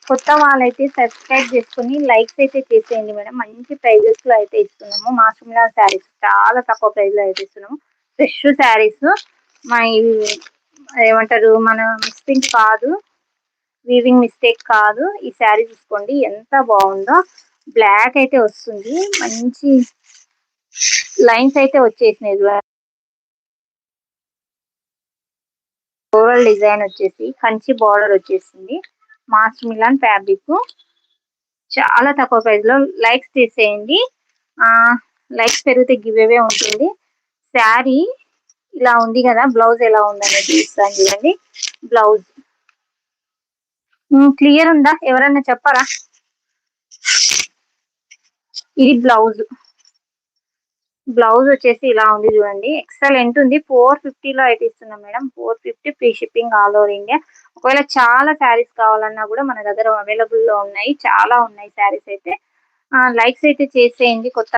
కొత్త వాళ్ళైతే సబ్స్క్రైబ్ చేసుకొని లైక్స్ అయితే చేసేయండి మేడం. మంచి ప్రైజెస్లో అయితే ఇస్తున్నాము. మాస్మిలా శారీస్ చాలా తక్కువ ప్రైస్లో అయితే ఇస్తున్నాము. ఫ్రెష్ శారీస్ మా ఇవి ఏమంటారు, మన మిస్ప్రింట్ కాదు, వీవింగ్ మిస్టేక్ కాదు. ఈ శారీ చూసుకోండి ఎంత బాగుందో. బ్లాక్ అయితే వస్తుంది, మంచి లైన్స్ అయితే వచ్చేసినాయి. ఫ్లోరల్ డిజైన్ వచ్చేసి కంచి బార్డర్ వచ్చేసింది. మాస్ మిలాన్ ఫ్యాబ్రిక్ చాలా తక్కువ ప్రైస్ లో. లైక్స్ చేసేయండి, లైక్స్ పెరిగితే గివ్ అవే ఉంటుంది. శారీ ఇలా ఉంది కదా, బ్లౌజ్ ఎలా ఉందనేది చూస్తాను చూడండి. బ్లౌజ్ క్లియర్ ఉందా, ఎవరన్నా చెప్పరా? ఇది బ్లౌజ్. బ్లౌజ్ వచ్చేసి ఇలా ఉంది చూడండి. ఎక్సలెంట్ ఉంది. 450లో అయితే ఇస్తున్నాం madam. 450 free shipping all over India. ఒకవేళ చాలా శారీస్ కావాలన్నా కూడా మన దగ్గర అవైలబుల్ లో ఉన్నాయి, చాలా ఉన్నాయి శారీస్ అయితే. లైక్స్ అయితే చేసేయండి. కొత్త